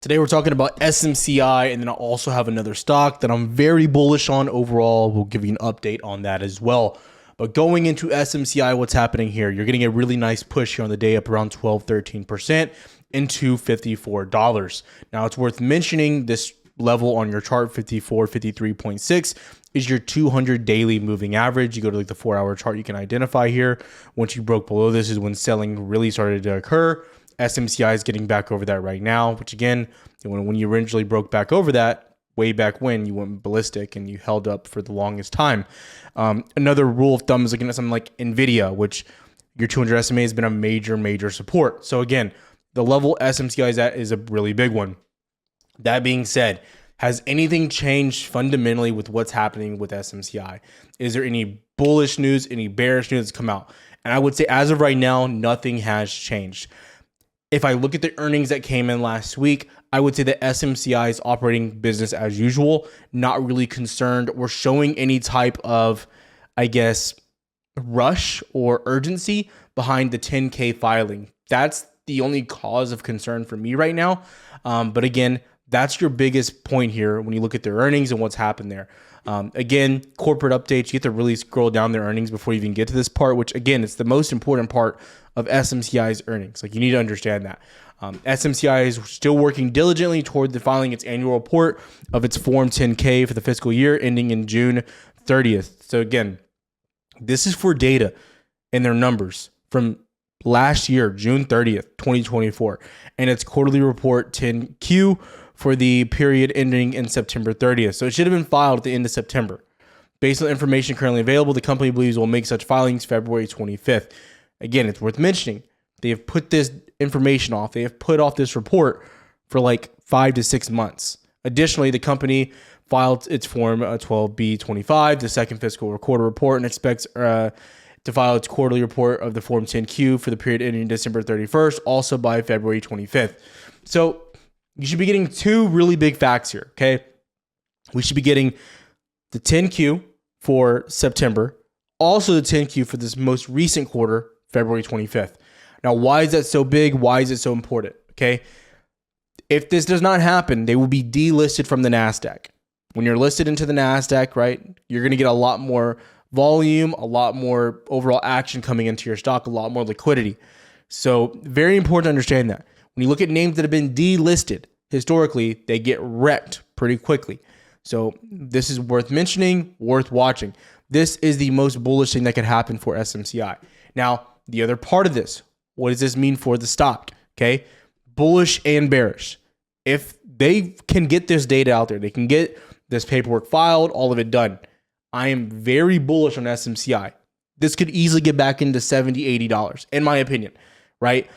Today we're talking about SMCI, and then I also have another stock that I'm very bullish on overall. We'll give you an update on that as well. But going into SMCI, what's happening here? You're getting a really nice push here on the day, up around 12-13% into $54. Now it's worth mentioning this level on your chart, 53.6, is your 200 daily moving average. You go to like the 4-hour chart, you can identify here. Once you broke below this is when selling really started to occur. SMCI is getting back over that right now, which again, when you originally broke back over that, way back when, you went ballistic and you held up for the longest time. Another rule of thumb is looking at something like NVIDIA, which your 200 SMA has been a major support. So again, the level SMCI is at is a really big one. That being said, has anything changed fundamentally with what's happening with SMCI? Is there any bullish news, any bearish news that's come out? And I would say as of right now, nothing has changed. If I look at the earnings that came in last week, I would say that SMCI is operating business as usual, not really concerned or showing any type of, I guess, rush or urgency behind the 10K filing. That's the only cause of concern for me right now. But again, that's your biggest point here when you look at their earnings and what's happened there. Again, corporate updates, you get to really scroll down their earnings before you even get to this part, which again, it's the most important part of SMCI's earnings. Like, you need to understand that. SMCI is still working diligently toward the filing its annual report of its Form 10K for the fiscal year ending in June 30th. So again, this is for data and their numbers from last year, June 30th, 2024, and its quarterly report 10Q for the period ending in September 30th. So it should have been filed at the end of September. Based on the information currently available, the company believes will make such filings February 25th. Again, it's worth mentioning, they have put this information off. They have put off this report for like 5 to 6 months. Additionally, the company filed its Form 12B25, the second fiscal quarter report, and expects to file its quarterly report of the Form 10Q for the period ending December 31st, also by February 25th. So you should be getting two really big facts here, okay? We should be getting the 10Q for September, also the 10Q for this most recent quarter, February 25th. Now, why is that so big? Why is it so important? Okay. If this does not happen, they will be delisted from the NASDAQ. When you're listed into the NASDAQ, right, you're going to get a lot more volume, a lot more overall action coming into your stock, a lot more liquidity. So very important to understand that. When you look at names that have been delisted, historically, they get wrecked pretty quickly. So this is worth mentioning, worth watching. This is the most bullish thing that could happen for SMCI. Now, the other part of this, what does this mean for the stock? Okay, bullish and bearish. If they can get this data out there, they can get this paperwork filed, all of it done. I am very bullish on SMCI. This could easily get back into $70, $80, in my opinion, right?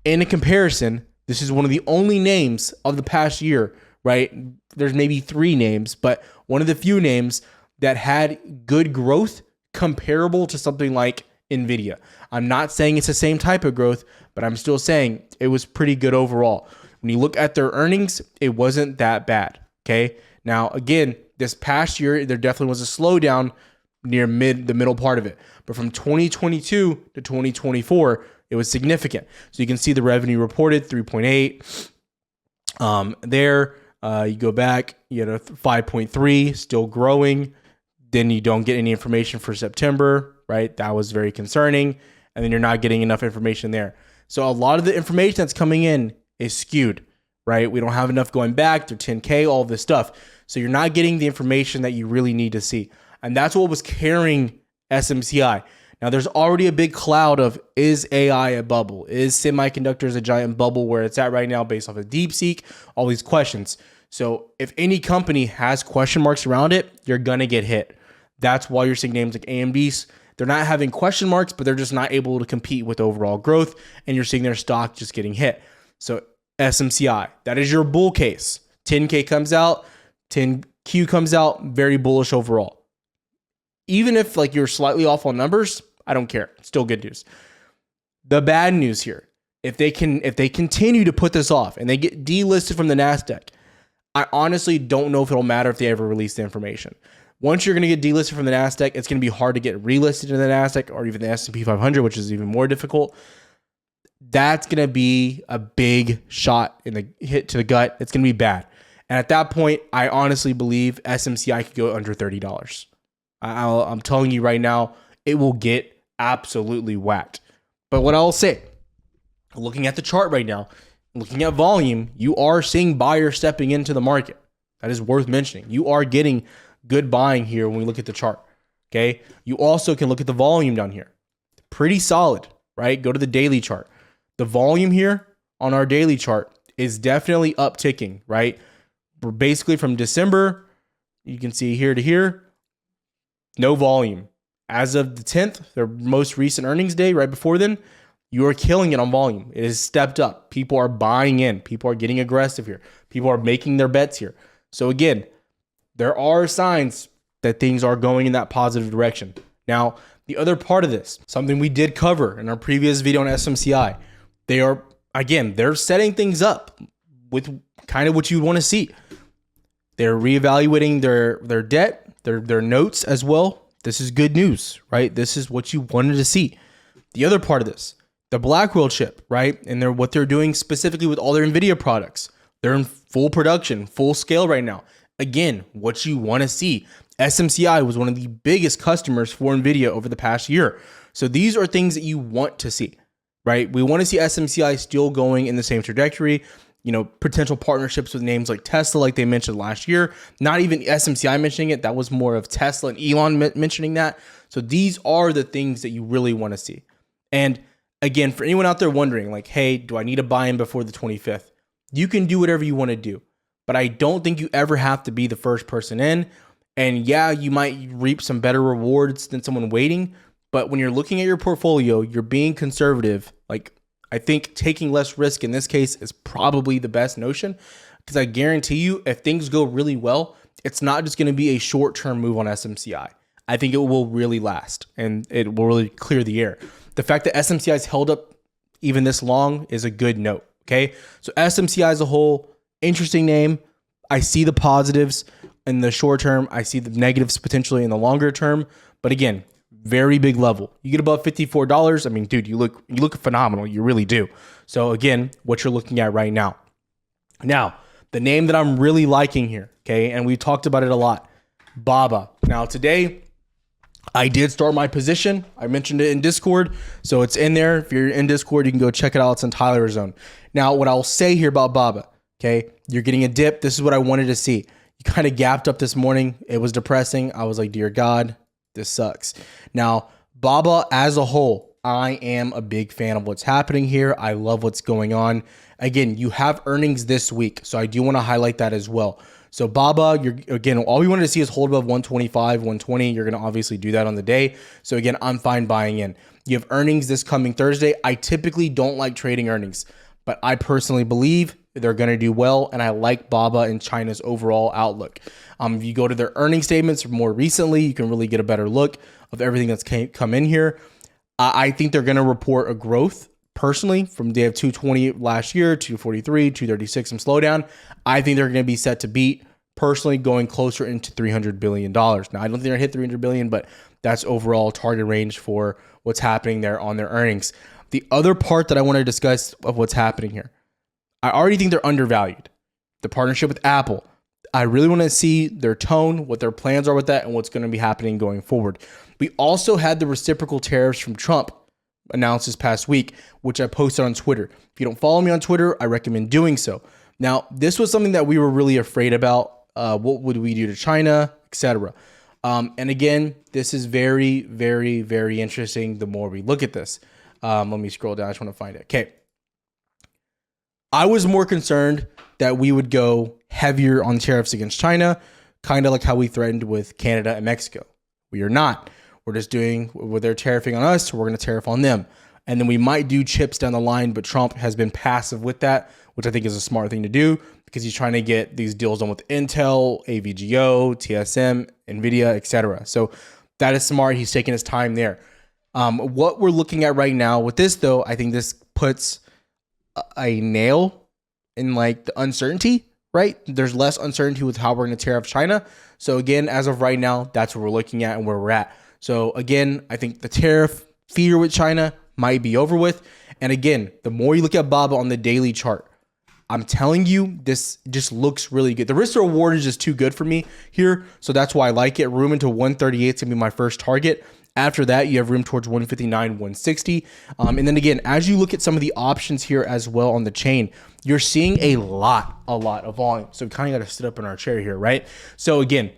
In a comparison, this is one of the only names of the past year, right? There's maybe 3 names, but one of the few names that had good growth comparable to something like NVIDIA. I'm not saying it's the same type of growth, but I'm still saying it was pretty good overall. When you look at their earnings, it wasn't that bad. Okay. Now, again, this past year, there definitely was a slowdown near the middle part of it. But from 2022 to 2024, it was significant. So you can see the revenue reported 3.8. There, you go back, you know, 5.3, still growing. Then you don't get any information for September, right? That was very concerning. And then you're not getting enough information there. So a lot of the information that's coming in is skewed, right? We don't have enough going back to 10K, all of this stuff. So you're not getting the information that you really need to see. And that's what was carrying SMCI. Now there's already a big cloud of, is AI a bubble? Is semiconductors a giant bubble where it's at right now based off of DeepSeek? All these questions. So if any company has question marks around it, you're going to get hit. That's why you're seeing names like AMD's. They're not having question marks, but they're just not able to compete with overall growth. And you're seeing their stock just getting hit. So SMCI, that is your bull case. 10K comes out, 10Q comes out, very bullish overall. Even if like you're slightly off on numbers, I don't care. It's still good news. The bad news here, if they continue to put this off and they get delisted from the NASDAQ, I honestly don't know if it'll matter if they ever release the information. Once you're going to get delisted from the NASDAQ, it's going to be hard to get relisted in the NASDAQ or even the S&P 500, which is even more difficult. that's going to be a big shot in the hit to the gut. It's going to be bad. And at that point, I honestly believe SMCI could go under $30. I'm telling you right now, it will get absolutely whacked. But what I'll say, looking at the chart right now, looking at volume, you are seeing buyers stepping into the market. That is worth mentioning. You are getting good buying here when we look at the chart. Okay. You also can look at the volume down here. Pretty solid, right? Go to the daily chart. The volume here on our daily chart is definitely upticking, right? We're basically from December, you can see here to here, no volume. As of the 10th, their most recent earnings day, right before then, you are killing it on volume. It has stepped up. People are buying in. People are getting aggressive here. People are making their bets here. So again, there are signs that things are going in that positive direction. Now, the other part of this, something we did cover in our previous video on SMCI, they're setting things up with kind of what you want to see. They're reevaluating their debt, their notes as well. This is good news, right? This is what you wanted to see. The other part of this, the Blackwell chip, right? And what they're doing specifically with all their NVIDIA products. They're in full production, full scale right now. Again, what you want to see. SMCI was one of the biggest customers for NVIDIA over the past year. So these are things that you want to see, right? We want to see SMCI still going in the same trajectory. Potential partnerships with names like Tesla, like they mentioned last year. Not even SMCI mentioning it. That was more of Tesla and Elon mentioning that. So these are the things that you really want to see. And again, for anyone out there wondering, like, hey, do I need to buy in before the 25th? You can do whatever you want to do. But I don't think you ever have to be the first person in. And yeah, you might reap some better rewards than someone waiting. But when you're looking at your portfolio, you're being conservative. Like, I think taking less risk in this case is probably the best notion, because I guarantee you, if things go really well, it's not just going to be a short-term move on SMCI. I think it will really last and it will really clear the air. The fact that SMCI has held up even this long is a good note. Okay. So SMCI as a whole, interesting name. I see the positives in the short term. I see the negatives potentially in the longer term. But again, very big level. You get above $54. I mean, dude, you look phenomenal. You really do. So again, what you're looking at right now. Now, the name that I'm really liking here, okay, and we talked about it a lot, Baba. Now today, I did start my position. I mentioned it in Discord, so it's in there. If you're in Discord, you can go check it out. It's in Tyler Zone. Now, what I'll say here about Baba, okay, you're getting a dip. This is what I wanted to see. You kind of gapped up this morning. It was depressing. I was like, dear God, this sucks. Now, Baba as a whole, I am a big fan of what's happening here. I love what's going on. Again, you have earnings this week, so I do want to highlight that as well. So Baba, again, all we wanted to see is hold above 125, 120. You're going to obviously do that on the day. So again, I'm fine buying in. You have earnings this coming Thursday. I typically don't like trading earnings, but I personally believe they're going to do well, and I like Baba and China's overall outlook. If you go to their earnings statements more recently, you can really get a better look of everything that's come in here. I think they're going to report a growth personally from they have 220 last year, 243, 236, some slowdown. I think they're going to be set to beat personally going closer into $300 billion. Now, I don't think they're going to hit $300 billion, but that's overall target range for what's happening there on their earnings. The other part that I want to discuss of what's happening here, I already think they're undervalued. The partnership with Apple, I really want to see their tone, what their plans are with that, and what's going to be happening going forward. We also had the reciprocal tariffs from Trump announced this past week, which I posted on Twitter. If you don't follow me on Twitter, I recommend doing so. Now, this was something that we were really afraid about. What would we do to China, etc. And again, this is very, very, very interesting the more we look at this. Let me scroll down. I just want to find it. Okay. I was more concerned that we would go heavier on tariffs against China, kind of like how we threatened with Canada and Mexico. We are not. We're just doing what they're tariffing on us, we're going to tariff on them. And then we might do chips down the line, but Trump has been passive with that, which I think is a smart thing to do because he's trying to get these deals done with Intel, AVGO, TSM, NVIDIA, etc. So that is smart. He's taking his time there. What we're looking at right now with this, though, I think this puts a nail in like the uncertainty, right? There's less uncertainty with how we're going to tariff China. So again, as of right now, that's what we're looking at and where we're at. So again, I think the tariff fear with China might be over with. And again, the more you look at BABA on the daily chart, I'm telling you, this just looks really good. The risk to reward is just too good for me here. So that's why I like it. Room into 138 is going to be my first target. After that, you have room towards 159, 160. And then again, as you look at some of the options here as well on the chain, you're seeing a lot of volume. So we kind of got to sit up in our chair here, right? So again,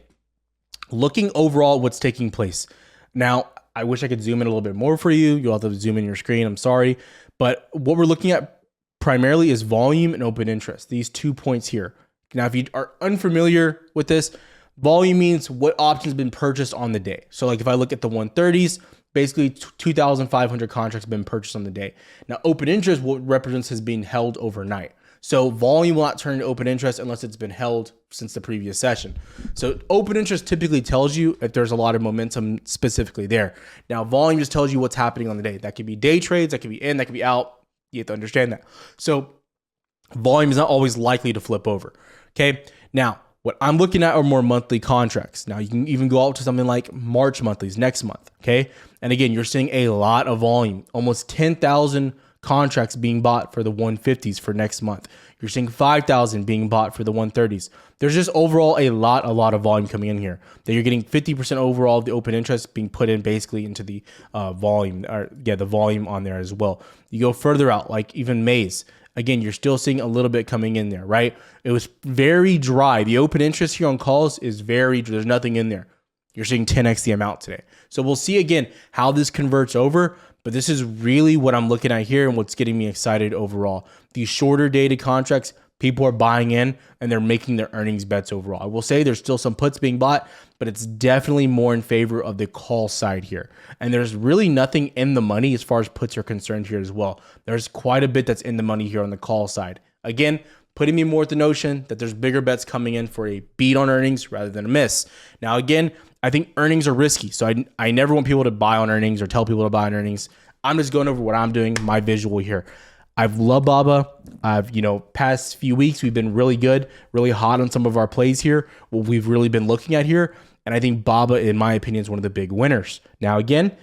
looking overall what's taking place. Now, I wish I could zoom in a little bit more for you. You'll have to zoom in your screen. I'm sorry. But what we're looking at primarily is volume and open interest, these 2 points here. Now, if you are unfamiliar with this, volume means what options been purchased on the day. So like if I look at the 130s, basically 2,500 contracts have been purchased on the day. Now, open interest, what represents has been held overnight. So volume will not turn into open interest unless it's been held since the previous session. So open interest typically tells you if there's a lot of momentum specifically there. Now, volume just tells you what's happening on the day. That could be day trades, that could be in, that could be out. You have to understand that. So volume is not always likely to flip over. Okay. Now, what I'm looking at are more monthly contracts. Now, you can even go out to something like March monthlies next month. Okay. And again, you're seeing a lot of volume, almost 10,000 contracts being bought for the 150s for next month. You're seeing 5,000 being bought for the 130s. There's just overall a lot of volume coming in here. That you're getting 50% overall of the open interest being put in basically into the volume, or the volume on there as well. You go further out, like even Mays. Again, you're still seeing a little bit coming in there, right? It was very dry. The open interest here on calls is there's nothing in there. You're seeing 10x the amount today. So we'll see again how this converts over. But this is really what I'm looking at here and what's getting me excited overall. These shorter dated contracts, people are buying in and they're making their earnings bets overall. I will say there's still some puts being bought, but it's definitely more in favor of the call side here. And there's really nothing in the money as far as puts are concerned here as well. There's quite a bit that's in the money here on the call side. Again, putting me more with the notion that there's bigger bets coming in for a beat on earnings rather than a miss. Now, again, I think earnings are risky. So I never want people to buy on earnings or tell people to buy on earnings. I'm just going over what I'm doing, my visual here. I've loved BABA. Past few weeks, we've been really good, really hot on some of our plays here, what we've really been looking at here. And I think BABA, in my opinion, is one of the big winners. Now, again,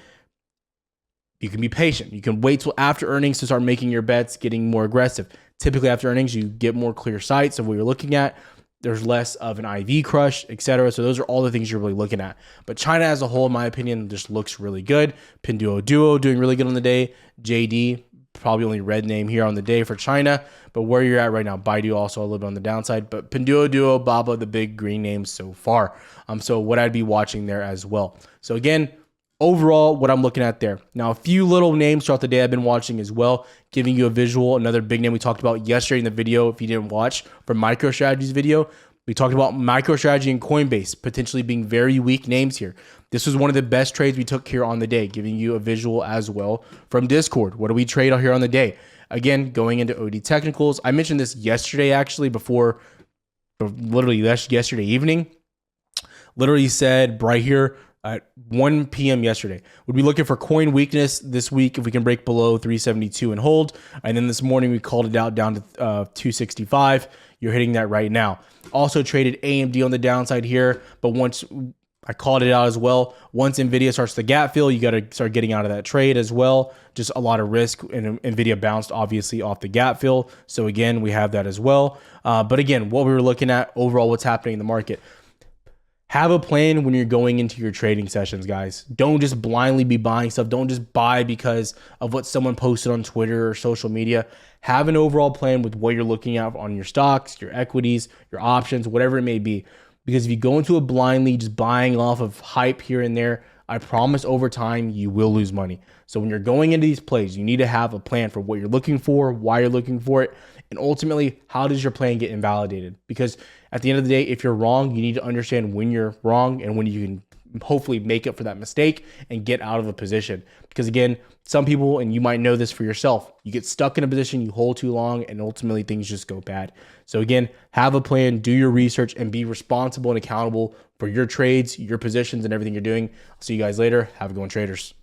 you can be patient. You can wait till after earnings to start making your bets, getting more aggressive. Typically, after earnings, you get more clear sights of what you're looking at. There's less of an IV crush, etc. So those are all the things you're really looking at. But China as a whole, in my opinion, just looks really good. Pinduoduo doing really good on the day. JD, probably only red name here on the day for China. But where you're at right now, Baidu also a little bit on the downside. But Pinduoduo, BABA, the big green names so far. So what I'd be watching there as well. So again, overall, what I'm looking at there. Now, a few little names throughout the day I've been watching as well, giving you a visual. Another big name we talked about yesterday in the video, if you didn't watch, from MicroStrategy's video, we talked about MicroStrategy and Coinbase potentially being very weak names here. This was one of the best trades we took here on the day, giving you a visual as well from Discord. What do we trade here on the day? Again, going into OD technicals. I mentioned this yesterday, actually, literally yesterday evening. Literally said right here, at 1 p.m. yesterday. We'd be looking for coin weakness this week if we can break below 372 and hold. And then this morning we called it out down to 265. You're hitting that right now. Also traded AMD on the downside here, but once I called it out as well. Once NVIDIA starts the gap fill, you got to start getting out of that trade as well. Just a lot of risk, and NVIDIA bounced obviously off the gap fill. So again, we have that as well. But again, what we were looking at overall, what's happening in the market. Have a plan when you're going into your trading sessions, guys. Don't just blindly be buying stuff. Don't just buy because of what someone posted on Twitter or social media. Have an overall plan with what you're looking at on your stocks, your equities, your options, whatever it may be. Because if you go into it blindly, just buying off of hype here and there, I promise over time you will lose money. So when you're going into these plays, you need to have a plan for what you're looking for, why you're looking for it, and ultimately, how does your plan get invalidated? Because at the end of the day, if you're wrong, you need to understand when you're wrong and when you can hopefully make up for that mistake and get out of a position. Because again, some people, and you might know this for yourself, you get stuck in a position, you hold too long, and ultimately things just go bad. So again, have a plan, do your research, and be responsible and accountable for your trades, your positions, and everything you're doing. I'll see you guys later. Have a good one, traders.